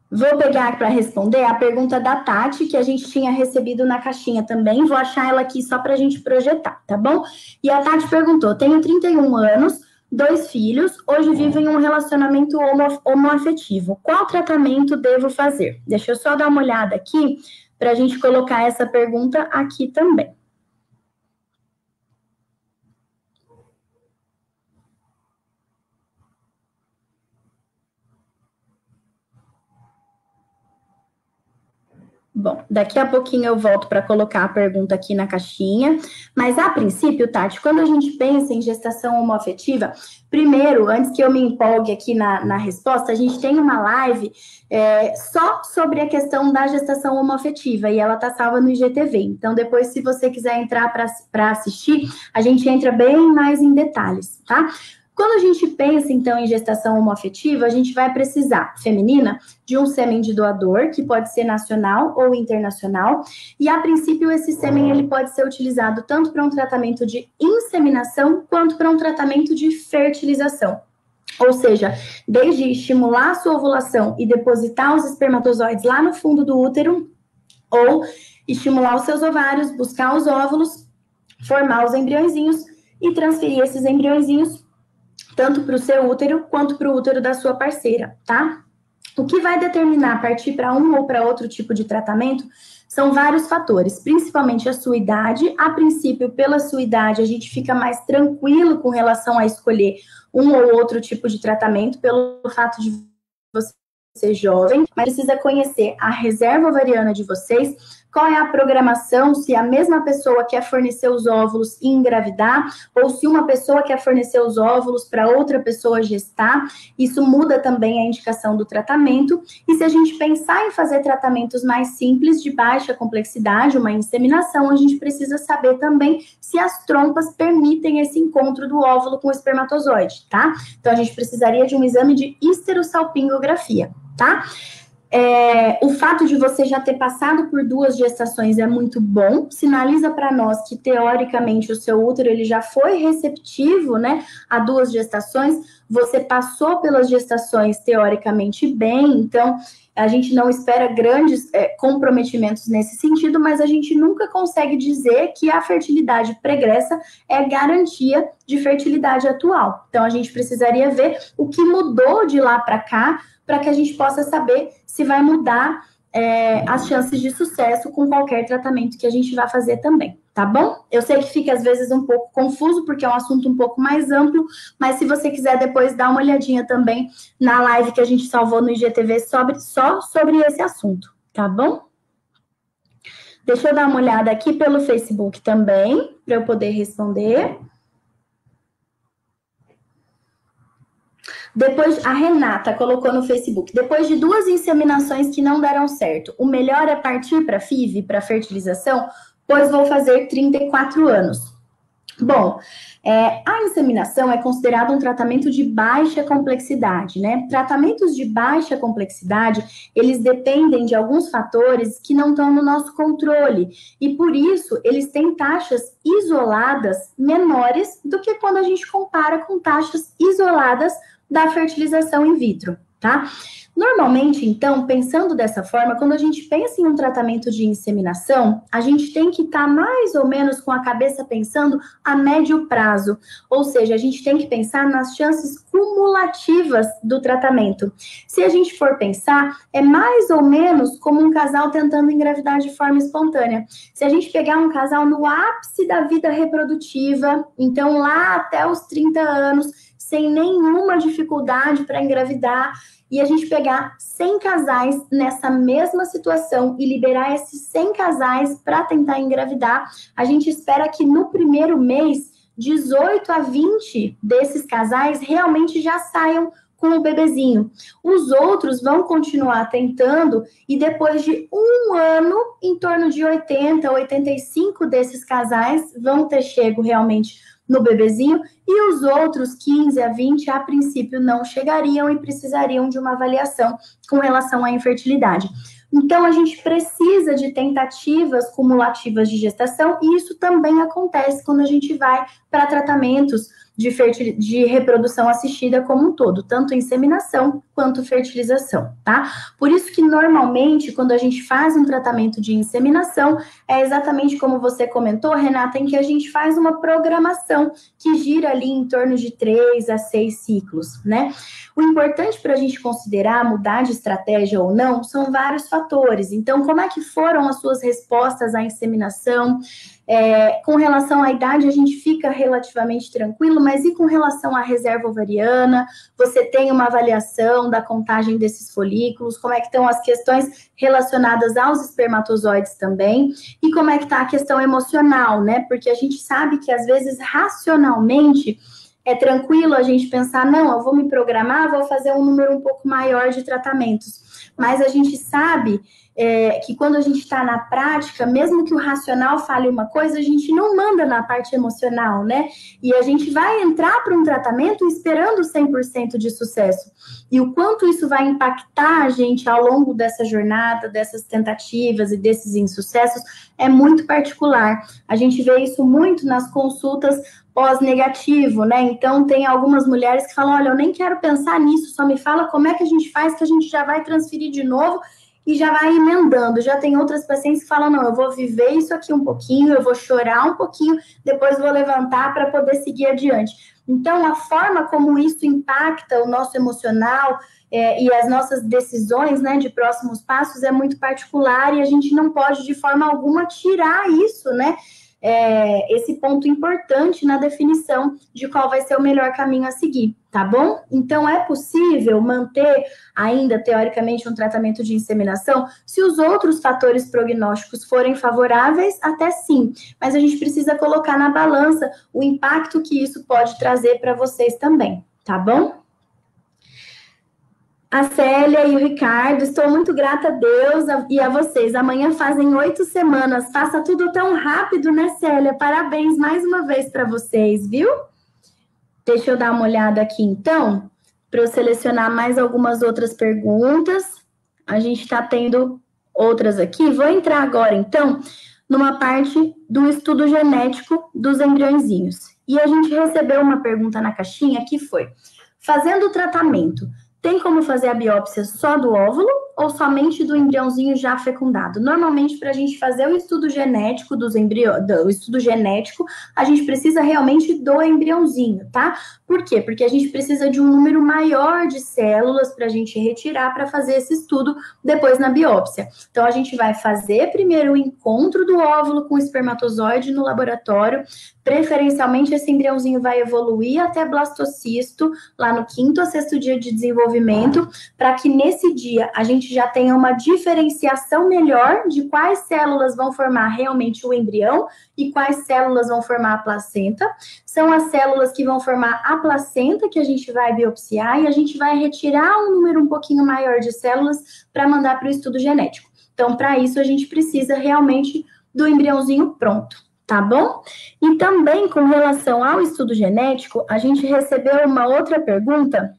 Vou pegar para responder a pergunta da Tati, que a gente tinha recebido na caixinha também. Vou achar ela aqui só para a gente projetar, tá bom? E a Tati perguntou: tenho 31 anos, 2 filhos, hoje vivo em um relacionamento homoafetivo. Qual tratamento devo fazer? Deixa eu só dar uma olhada aqui para a gente colocar essa pergunta aqui também. Bom, daqui a pouquinho eu volto para colocar a pergunta aqui na caixinha, mas a princípio, Tati, quando a gente pensa em gestação homoafetiva, primeiro, antes que eu me empolgue aqui na resposta, a gente tem uma live só sobre a questão da gestação homoafetiva, e ela está salva no IGTV, então depois, se você quiser entrar para assistir, a gente entra bem mais em detalhes, tá? Quando a gente pensa, então, em gestação homoafetiva, a gente vai precisar, feminina, de um sêmen de doador, que pode ser nacional ou internacional, e, a princípio, esse sêmen ele pode ser utilizado tanto para um tratamento de inseminação, quanto para um tratamento de fertilização. Ou seja, desde estimular a sua ovulação e depositar os espermatozoides lá no fundo do útero, ou estimular os seus ovários, buscar os óvulos, formar os embriõezinhos e transferir esses embriõezinhos tanto para o seu útero, quanto para o útero da sua parceira, tá? O que vai determinar partir para um ou para outro tipo de tratamento são vários fatores, principalmente a sua idade. A princípio, pela sua idade, a gente fica mais tranquilo com relação a escolher um ou outro tipo de tratamento, pelo fato de você ser jovem, mas precisa conhecer a reserva ovariana de vocês, qual é a programação, se a mesma pessoa quer fornecer os óvulos e engravidar, ou se uma pessoa quer fornecer os óvulos para outra pessoa gestar. Isso muda também a indicação do tratamento. E se a gente pensar em fazer tratamentos mais simples, de baixa complexidade, uma inseminação, a gente precisa saber também se as trompas permitem esse encontro do óvulo com o espermatozoide, tá? Então, a gente precisaria de um exame de histerosalpingografia, tá? O fato de você já ter passado por 2 gestações é muito bom, sinaliza para nós que, teoricamente, o seu útero ele já foi receptivo, né, a 2 gestações, você passou pelas gestações, teoricamente, bem, então, a gente não espera grandes comprometimentos nesse sentido, mas a gente nunca consegue dizer que a fertilidade pregressa é garantia de fertilidade atual. Então, a gente precisaria ver o que mudou de lá para cá, para que a gente possa saber se vai mudar as chances de sucesso com qualquer tratamento que a gente vai fazer também, tá bom? Eu sei que fica às vezes um pouco confuso, porque é um assunto um pouco mais amplo, mas se você quiser depois dar uma olhadinha também na live que a gente salvou no IGTV só sobre esse assunto, tá bom? Deixa eu dar uma olhada aqui pelo Facebook também, para eu poder responder. Depois, a Renata colocou no Facebook, depois de 2 inseminações que não deram certo, o melhor é partir para FIV, para fertilização, pois vou fazer 34 anos. Bom, a inseminação é considerado um tratamento de baixa complexidade, né? Tratamentos de baixa complexidade, eles dependem de alguns fatores que não estão no nosso controle, e por isso eles têm taxas isoladas menores do que quando a gente compara com taxas isoladas da fertilização in vitro, tá? Normalmente, então, pensando dessa forma, quando a gente pensa em um tratamento de inseminação, a gente tem que estar mais ou menos com a cabeça pensando a médio prazo, ou seja, a gente tem que pensar nas chances cumulativas do tratamento. Se a gente for pensar, é mais ou menos como um casal tentando engravidar de forma espontânea. Se a gente pegar um casal no ápice da vida reprodutiva, então lá até os 30 anos, sem nenhuma dificuldade para engravidar, e a gente pegar 100 casais nessa mesma situação e liberar esses 100 casais para tentar engravidar, a gente espera que no primeiro mês, 18 a 20 desses casais realmente já saiam com o bebezinho. Os outros vão continuar tentando e depois de 1 ano, em torno de 80, 85 desses casais vão ter chego realmente no bebezinho e os outros 15 a 20 a princípio não chegariam e precisariam de uma avaliação com relação à infertilidade. Então, a gente precisa de tentativas cumulativas de gestação e isso também acontece quando a gente vai para tratamentos de reprodução assistida como um todo, tanto inseminação quanto fertilização, tá? Por isso que normalmente, quando a gente faz um tratamento de inseminação, é exatamente como você comentou, Renata, em que a gente faz uma programação que gira ali em torno de 3 a 6 ciclos, né? O importante para a gente considerar mudar de estratégia ou não são vários fatores. Então, como é que foram as suas respostas à inseminação? Com relação à idade, a gente fica relativamente tranquilo, mas e com relação à reserva ovariana? Você tem uma avaliação da contagem desses folículos? Como é que estão as questões relacionadas aos espermatozoides também? E como é que está a questão emocional, né? Porque a gente sabe que, às vezes, racionalmente, é tranquilo a gente pensar, não, eu vou me programar, vou fazer um número um pouco maior de tratamentos. Mas a gente sabe que quando a gente está na prática, mesmo que o racional fale uma coisa, a gente não manda na parte emocional, né? E a gente vai entrar para um tratamento esperando 100% de sucesso. E o quanto isso vai impactar a gente ao longo dessa jornada, dessas tentativas e desses insucessos, é muito particular. A gente vê isso muito nas consultas pós-negativo, né? Então, tem algumas mulheres que falam, olha, eu nem quero pensar nisso, só me fala como é que a gente faz, que a gente já vai transferir de novo e já vai emendando. Já tem outras pacientes que falam, não, eu vou viver isso aqui um pouquinho, eu vou chorar um pouquinho, depois vou levantar para poder seguir adiante. Então, a forma como isso impacta o nosso emocional e as nossas decisões, né, de próximos passos é muito particular e a gente não pode, de forma alguma, tirar isso, né? Esse ponto importante na definição de qual vai ser o melhor caminho a seguir, tá bom? Então, é possível manter ainda, teoricamente, um tratamento de inseminação se os outros fatores prognósticos forem favoráveis, até sim, mas a gente precisa colocar na balança o impacto que isso pode trazer para vocês também, tá bom? A Célia e o Ricardo, estou muito grata a Deus e a vocês. Amanhã fazem 8 semanas. Faça tudo tão rápido, né, Célia? Parabéns mais uma vez para vocês, viu? Deixa eu dar uma olhada aqui, então, para eu selecionar mais algumas outras perguntas. A gente está tendo outras aqui. Vou entrar agora, então, numa parte do estudo genético dos embriõezinhos. E a gente recebeu uma pergunta na caixinha que foi: fazendo o tratamento, tem como fazer a biópsia só do óvulo ou somente do embriãozinho já fecundado? Normalmente, para a gente fazer o estudo genético o estudo genético, a gente precisa realmente do embriãozinho, tá? Por quê? Porque a gente precisa de um número maior de células para a gente retirar para fazer esse estudo depois na biópsia. Então, a gente vai fazer primeiro o encontro do óvulo com o espermatozoide no laboratório. Preferencialmente, esse embriãozinho vai evoluir até blastocisto, lá no 5º a 6º dia de desenvolvimento, para que nesse dia a gente já tenha uma diferenciação melhor de quais células vão formar realmente o embrião e quais células vão formar a placenta. São as células que vão formar a placenta que a gente vai biopsiar e a gente vai retirar um número um pouquinho maior de células para mandar para o estudo genético. Então, para isso, a gente precisa realmente do embriãozinho pronto, tá bom? E também, com relação ao estudo genético, a gente recebeu uma outra pergunta,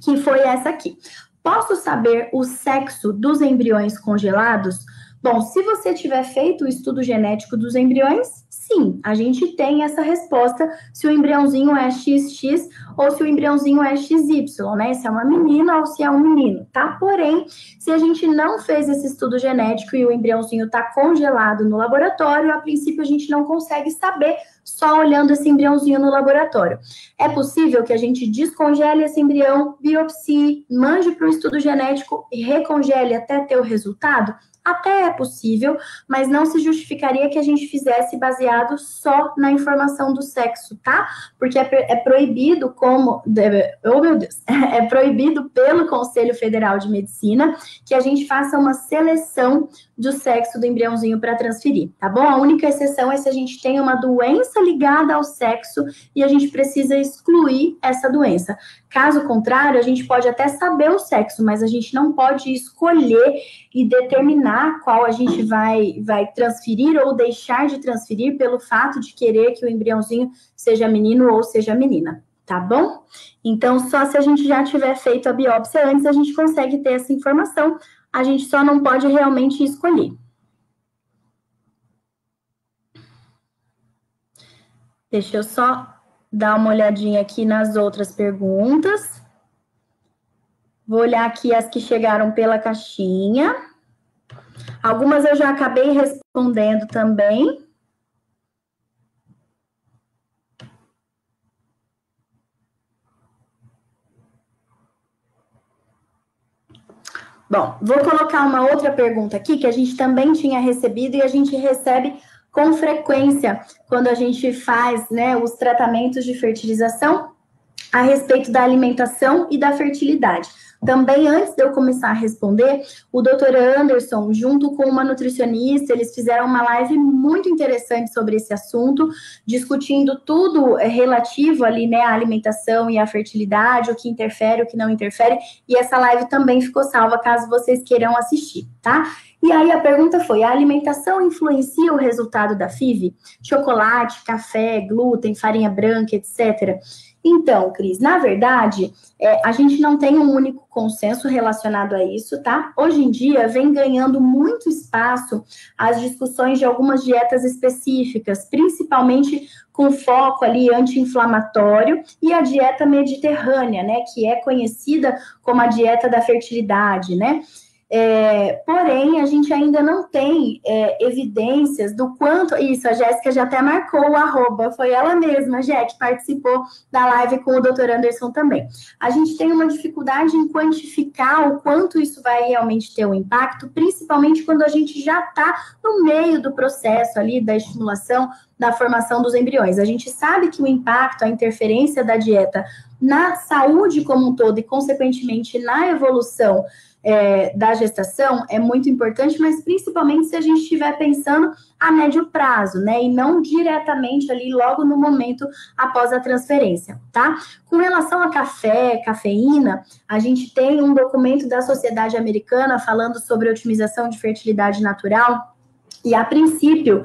que foi essa aqui. Posso saber o sexo dos embriões congelados? Bom, se você tiver feito o estudo genético dos embriões, sim, a gente tem essa resposta se o embriãozinho é XX ou se o embriãozinho é XY, né? Se é uma menina ou se é um menino, tá? Porém, se a gente não fez esse estudo genético e o embriãozinho tá congelado no laboratório, a princípio a gente não consegue saber só olhando esse embriãozinho no laboratório. É possível que a gente descongele esse embrião, biopsie, mande para o estudo genético e recongele até ter o resultado? Até é possível, mas não se justificaria que a gente fizesse baseado só na informação do sexo, tá? Porque é proibido oh meu Deus, é proibido pelo Conselho Federal de Medicina que a gente faça uma seleção do sexo do embriãozinho para transferir, tá bom? A única exceção é se a gente tem uma doença ligada ao sexo e a gente precisa excluir essa doença. Caso contrário, a gente pode até saber o sexo, mas a gente não pode escolher e determinar qual a gente vai transferir ou deixar de transferir pelo fato de querer que o embriãozinho seja menino ou seja menina, tá bom? Então, só se a gente já tiver feito a biópsia antes, a gente consegue ter essa informação. A gente só não pode realmente escolher. Deixa eu só dar uma olhadinha aqui nas outras perguntas. Vou olhar aqui as que chegaram pela caixinha. Algumas eu já acabei respondendo também. Bom, vou colocar uma outra pergunta aqui que a gente também tinha recebido e a gente recebe com frequência quando a gente faz, né, os tratamentos de fertilização a respeito da alimentação e da fertilidade. Também, antes de eu começar a responder, o Dr. Anderson, junto com uma nutricionista, eles fizeram uma live muito interessante sobre esse assunto, discutindo tudo relativo ali, né, à alimentação e à fertilidade, o que interfere, o que não interfere, e essa live também ficou salva, caso vocês queiram assistir, tá? E aí a pergunta foi, a alimentação influencia o resultado da FIV? Chocolate, café, glúten, farinha branca, etc., Então, Cris, na verdade, a gente não tem um único consenso relacionado a isso, tá? Hoje em dia, vem ganhando muito espaço as discussões de algumas dietas específicas, principalmente com foco ali anti-inflamatório, e a dieta mediterrânea, né, que é conhecida como a dieta da fertilidade, né? Porém, a gente ainda não tem evidências do quanto... Isso, a Jéssica já até marcou o @, foi ela mesma, Jé, que participou da live com o Dr. Anderson também. A gente tem uma dificuldade em quantificar o quanto isso vai realmente ter um impacto, principalmente quando a gente já está no meio do processo ali da estimulação da formação dos embriões. A gente sabe que o impacto, a interferência da dieta na saúde como um todo e, consequentemente, na evolução da gestação é muito importante, mas principalmente se a gente estiver pensando a médio prazo, né? E não diretamente ali logo no momento após a transferência, tá? Com relação a café, cafeína, a gente tem um documento da Sociedade Americana falando sobre otimização de fertilidade natural. E, a princípio,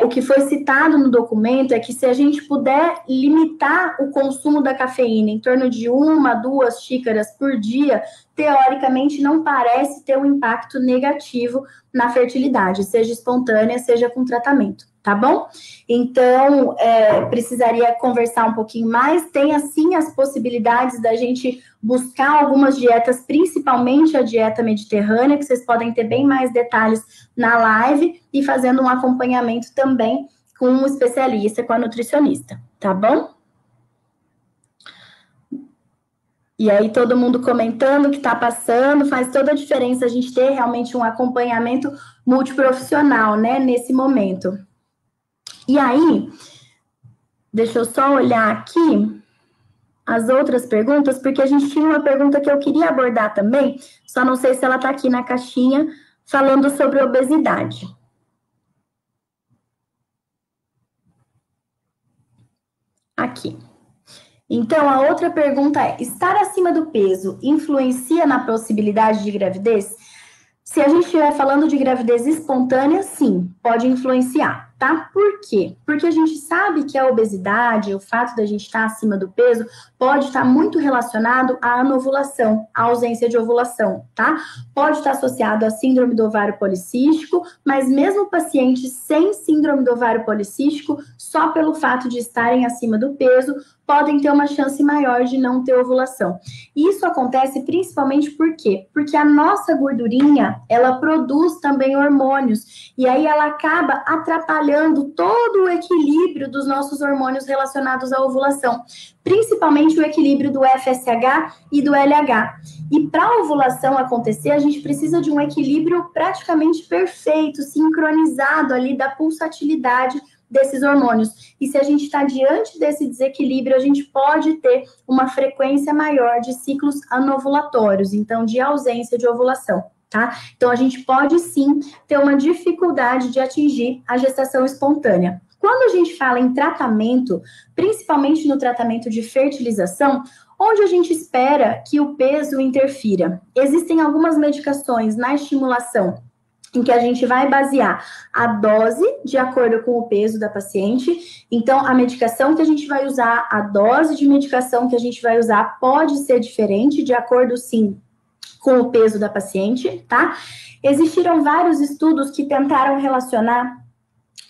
o que foi citado no documento é que se a gente puder limitar o consumo da cafeína em torno de 1 a 2 xícaras por dia, teoricamente não parece ter um impacto negativo na fertilidade, seja espontânea, seja com tratamento, tá bom? Então, precisaria conversar um pouquinho mais. Tem, assim, as possibilidades da gente buscar algumas dietas, principalmente a dieta mediterrânea, que vocês podem ter bem mais detalhes na live, e fazendo um acompanhamento também com um especialista, com a nutricionista, tá bom? E aí, todo mundo comentando que está passando, faz toda a diferença a gente ter realmente um acompanhamento multiprofissional, né, nesse momento. E aí, deixa eu só olhar aqui as outras perguntas, porque a gente tinha uma pergunta que eu queria abordar também, só não sei se ela está aqui na caixinha, falando sobre obesidade. Aqui. Então, a outra pergunta é, estar acima do peso influencia na possibilidade de gravidez? Se a gente estiver falando de gravidez espontânea, sim, pode influenciar, tá? Por quê? Porque a gente sabe que a obesidade, o fato da gente estar acima do peso, pode estar muito relacionado à anovulação, à ausência de ovulação, tá? Pode estar associado à síndrome do ovário policístico, mas mesmo pacientes sem síndrome do ovário policístico, só pelo fato de estarem acima do peso, podem ter uma chance maior de não ter ovulação. Isso acontece principalmente por quê? Porque a nossa gordurinha, ela produz também hormônios, e aí ela acaba atrapalhando todo o equilíbrio dos nossos hormônios relacionados à ovulação, principalmente o equilíbrio do FSH e do LH. E para a ovulação acontecer, a gente precisa de um equilíbrio praticamente perfeito, sincronizado ali da pulsatilidade desses hormônios. E se a gente está diante desse desequilíbrio, a gente pode ter uma frequência maior de ciclos anovulatórios, então de ausência de ovulação, tá? Então a gente pode sim ter uma dificuldade de atingir a gestação espontânea. Quando a gente fala em tratamento, principalmente no tratamento de fertilização, onde a gente espera que o peso interfira? Existem algumas medicações na estimulação em que a gente vai basear a dose de acordo com o peso da paciente. Então, a medicação que a gente vai usar, a dose de medicação que a gente vai usar pode ser diferente, de acordo, sim, com o peso da paciente, tá? Existiram vários estudos que tentaram relacionar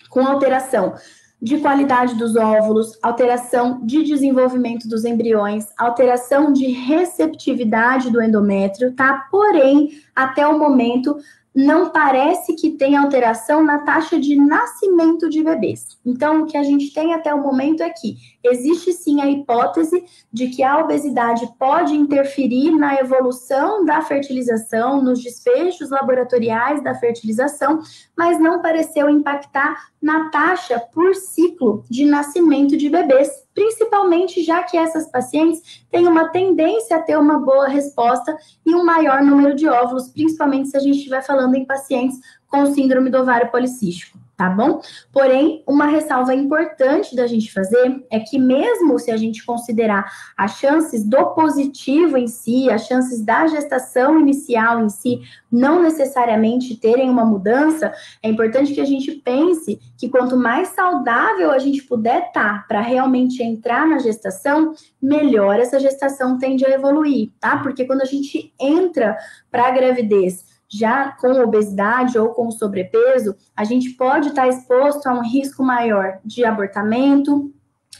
com alteração de qualidade dos óvulos, alteração de desenvolvimento dos embriões, alteração de receptividade do endométrio, tá? Porém, até o momento, não parece que tem alteração na taxa de nascimento de bebês. Então, o que a gente tem até o momento é que existe sim a hipótese de que a obesidade pode interferir na evolução da fertilização, nos desfechos laboratoriais da fertilização, mas não pareceu impactar na taxa por ciclo de nascimento de bebês, principalmente já que essas pacientes têm uma tendência a ter uma boa resposta e um maior número de óvulos, principalmente se a gente estiver falando em pacientes com síndrome do ovário policístico, tá bom? Porém, uma ressalva importante da gente fazer é que mesmo se a gente considerar as chances do positivo em si, as chances da gestação inicial em si, não necessariamente terem uma mudança, é importante que a gente pense que quanto mais saudável a gente puder estar para realmente entrar na gestação, melhor essa gestação tende a evoluir, tá? Porque quando a gente entra para a gravidez já com obesidade ou com sobrepeso, a gente pode estar exposto a um risco maior de abortamento,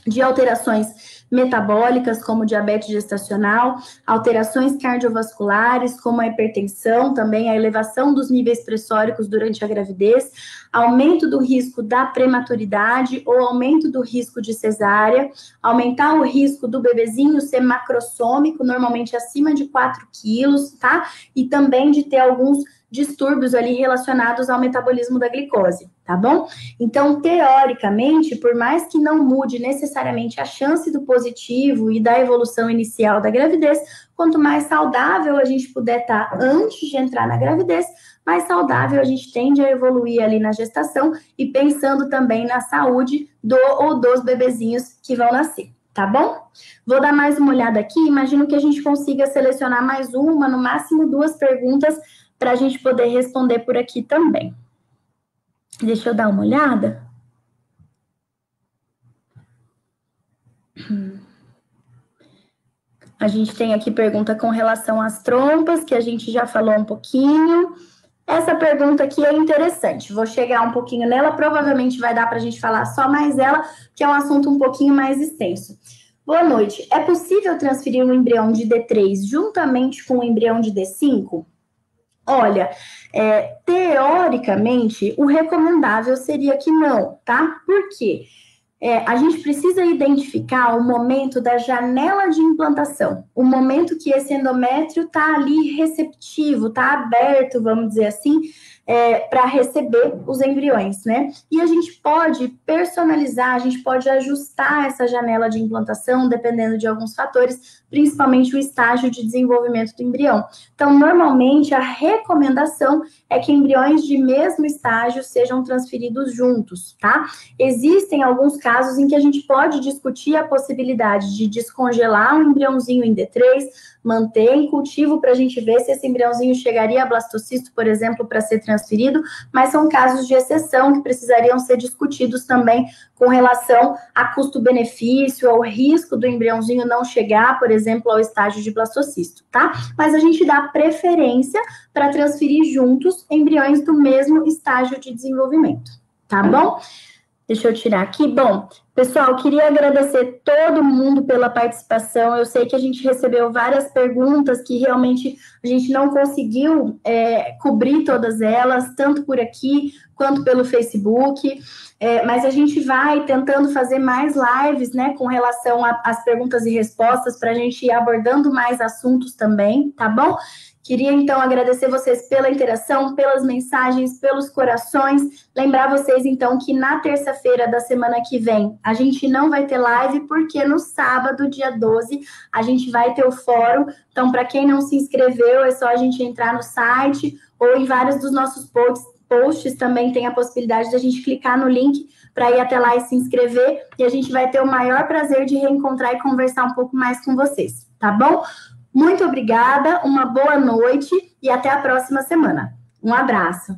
de alterações metabólicas, como diabetes gestacional, alterações cardiovasculares, como a hipertensão, também a elevação dos níveis pressóricos durante a gravidez, aumento do risco da prematuridade ou aumento do risco de cesárea, aumentar o risco do bebezinho ser macrossômico, normalmente acima de 4 quilos, tá? E também de ter alguns distúrbios ali relacionados ao metabolismo da glicose, tá bom? Então, teoricamente, por mais que não mude necessariamente a chance do positivo e da evolução inicial da gravidez, quanto mais saudável a gente puder estar antes de entrar na gravidez, mais saudável a gente tende a evoluir ali na gestação e pensando também na saúde do ou dos bebezinhos que vão nascer, tá bom? Vou dar mais uma olhada aqui, imagino que a gente consiga selecionar mais uma, no máximo 2 perguntas, para a gente poder responder por aqui também. Deixa eu dar uma olhada. A gente tem aqui pergunta com relação às trompas, que a gente já falou um pouquinho. Essa pergunta aqui é interessante, vou chegar um pouquinho nela, provavelmente vai dar para a gente falar só mais ela, que é um assunto um pouquinho mais extenso. Boa noite, é possível transferir um embrião de D3 juntamente com o embrião de D5? Olha, teoricamente, o recomendável seria que não, tá? Por quê? A gente precisa identificar o momento da janela de implantação, o momento que esse endométrio está ali receptivo, está aberto, vamos dizer assim, para receber os embriões, né? E a gente pode personalizar, a gente pode ajustar essa janela de implantação, dependendo de alguns fatores, principalmente o estágio de desenvolvimento do embrião. Então, normalmente, a recomendação é que embriões de mesmo estágio sejam transferidos juntos, tá? Existem alguns casos em que a gente pode discutir a possibilidade de descongelar um embriãozinho em D3, manter em cultivo para a gente ver se esse embriãozinho chegaria a blastocisto, por exemplo, para ser transferido, mas são casos de exceção que precisariam ser discutidos também com relação a custo-benefício, ao risco do embriãozinho não chegar, por exemplo, ao estágio de blastocisto, tá? Mas a gente dá preferência para transferir juntos embriões do mesmo estágio de desenvolvimento, tá bom? Deixa eu tirar aqui. Bom, Pessoal, queria agradecer todo mundo pela participação. Eu sei que a gente recebeu várias perguntas que realmente a gente não conseguiu cobrir todas elas, tanto por aqui quanto pelo Facebook. Mas a gente vai tentando fazer mais lives, né, com relação às perguntas e respostas, para a gente ir abordando mais assuntos também, tá bom? Queria, então, agradecer vocês pela interação, pelas mensagens, pelos corações. Lembrar vocês, então, que na terça-feira da semana que vem, a gente não vai ter live, porque no sábado, dia 12, a gente vai ter o fórum. Então, para quem não se inscreveu, é só a gente entrar no site ou em vários dos nossos posts também tem a possibilidade de a gente clicar no link para ir até lá e se inscrever. E a gente vai ter o maior prazer de reencontrar e conversar um pouco mais com vocês, tá bom? Muito obrigada, uma boa noite e até a próxima semana. Um abraço.